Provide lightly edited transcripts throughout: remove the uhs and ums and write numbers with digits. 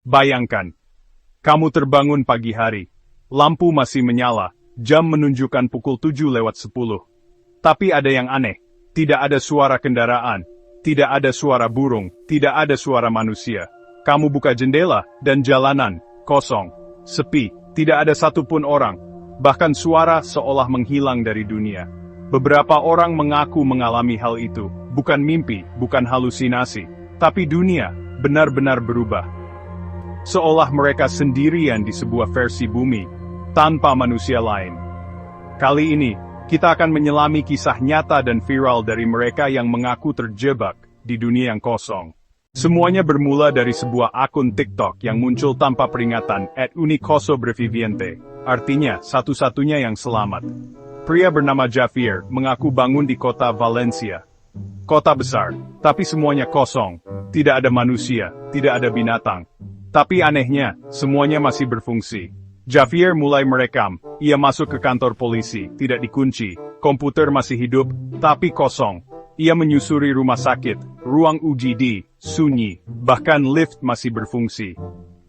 Bayangkan, kamu terbangun pagi hari, lampu masih menyala, jam menunjukkan pukul 7:10. Tapi ada yang aneh, tidak ada suara kendaraan, tidak ada suara burung, tidak ada suara manusia. Kamu buka jendela, dan jalanan, kosong, sepi, tidak ada satupun orang. Bahkan suara seolah menghilang dari dunia. Beberapa orang mengaku mengalami hal itu, bukan mimpi, bukan halusinasi, tapi dunia benar-benar berubah. Seolah mereka sendirian di sebuah versi bumi, tanpa manusia lain. Kali ini, kita akan menyelami kisah nyata dan viral dari mereka yang mengaku terjebak di dunia yang kosong. Semuanya bermula dari sebuah akun TikTok yang muncul tanpa peringatan @unicosobreviviente, artinya satu-satunya yang selamat. Pria bernama Javier mengaku bangun di kota Valencia. Kota besar, tapi semuanya kosong, tidak ada manusia, tidak ada binatang. Tapi anehnya, semuanya masih berfungsi. Javier mulai merekam, ia masuk ke kantor polisi, tidak dikunci, komputer masih hidup, tapi kosong. Ia menyusuri rumah sakit, ruang UGD, sunyi, bahkan lift masih berfungsi.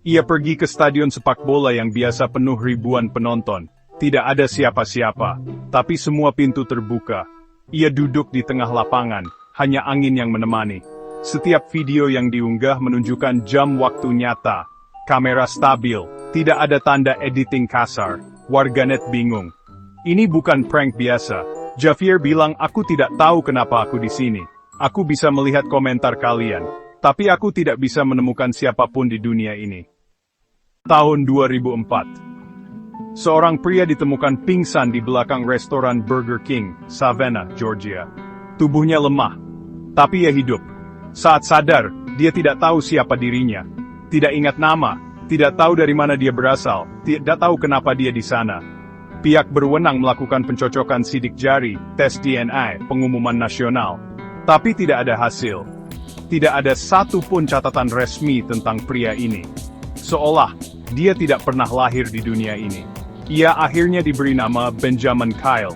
Ia pergi ke stadion sepak bola yang biasa penuh ribuan penonton. Tidak ada siapa-siapa, tapi semua pintu terbuka. Ia duduk di tengah lapangan, hanya angin yang menemani. Setiap video yang diunggah menunjukkan jam waktu nyata. Kamera stabil, tidak ada tanda editing kasar. Warganet bingung. Ini bukan prank biasa. Javier bilang, aku tidak tahu kenapa aku di sini. Aku bisa melihat komentar kalian, tapi aku tidak bisa menemukan siapapun di dunia ini. Tahun 2004. Seorang pria ditemukan pingsan di belakang restoran Burger King, Savannah, Georgia. Tubuhnya lemah, tapi ia hidup. Saat sadar, dia tidak tahu siapa dirinya. Tidak ingat nama, tidak tahu dari mana dia berasal, tidak tahu kenapa dia di sana. Pihak berwenang melakukan pencocokan sidik jari, tes DNA, pengumuman nasional. Tapi tidak ada hasil. Tidak ada satupun catatan resmi tentang pria ini. Seolah, dia tidak pernah lahir di dunia ini. Ia akhirnya diberi nama Benjamin Kyle.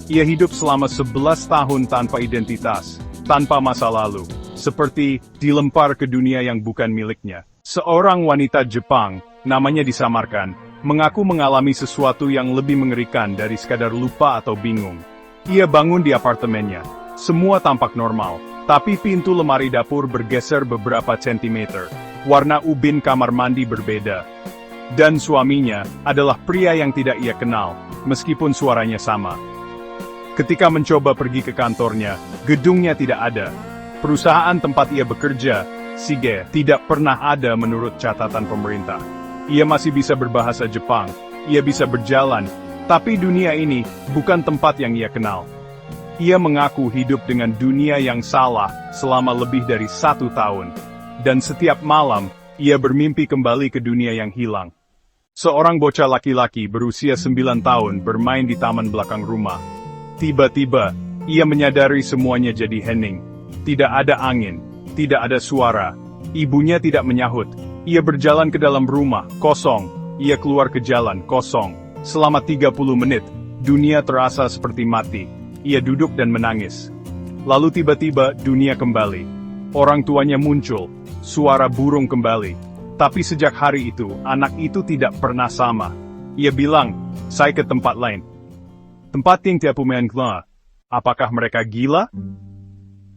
Ia hidup selama 11 tahun tanpa identitas, tanpa masa lalu. Seperti dilempar ke dunia yang bukan miliknya. Seorang wanita Jepang, namanya disamarkan, mengaku mengalami sesuatu yang lebih mengerikan dari sekadar lupa atau bingung. Ia bangun di apartemennya. Semua tampak normal, tapi pintu lemari dapur bergeser beberapa sentimeter. Warna ubin kamar mandi berbeda. Dan suaminya adalah pria yang tidak ia kenal, meskipun suaranya sama. Ketika mencoba pergi ke kantornya, gedungnya tidak ada. Perusahaan tempat ia bekerja, Sige, tidak pernah ada menurut catatan pemerintah. Ia masih bisa berbahasa Jepang, ia bisa berjalan, tapi dunia ini bukan tempat yang ia kenal. Ia mengaku hidup dengan dunia yang salah selama lebih dari 1 tahun. Dan setiap malam, ia bermimpi kembali ke dunia yang hilang. Seorang bocah laki-laki berusia 9 tahun bermain di taman belakang rumah. Tiba-tiba, ia menyadari semuanya jadi hening. Tidak ada angin, tidak ada suara. Ibunya tidak menyahut. Ia berjalan ke dalam rumah, kosong. Ia keluar ke jalan, kosong. Selama 30 menit, dunia terasa seperti mati. Ia duduk dan menangis. Lalu tiba-tiba, dunia kembali. Orang tuanya muncul, suara burung kembali. Tapi sejak hari itu, anak itu tidak pernah sama. Ia bilang, saya ke tempat lain. Tempat yang tiap pemain gila. Apakah mereka gila?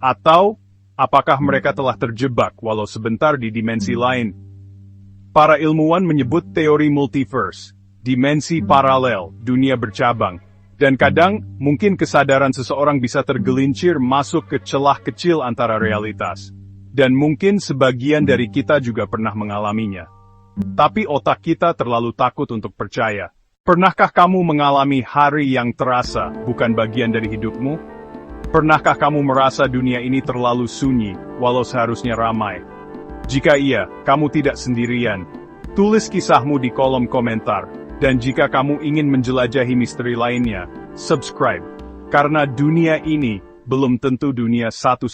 Atau, apakah mereka telah terjebak walau sebentar di dimensi lain? Para ilmuwan menyebut teori multiverse, dimensi paralel, dunia bercabang. Dan kadang, mungkin kesadaran seseorang bisa tergelincir masuk ke celah kecil antara realitas. Dan mungkin sebagian dari kita juga pernah mengalaminya. Tapi otak kita terlalu takut untuk percaya. Pernahkah kamu mengalami hari yang terasa bukan bagian dari hidupmu? Pernahkah kamu merasa dunia ini terlalu sunyi, walau seharusnya ramai? Jika iya, kamu tidak sendirian. Tulis kisahmu di kolom komentar. Dan jika kamu ingin menjelajahi misteri lainnya, subscribe. Karena dunia ini belum tentu dunia satu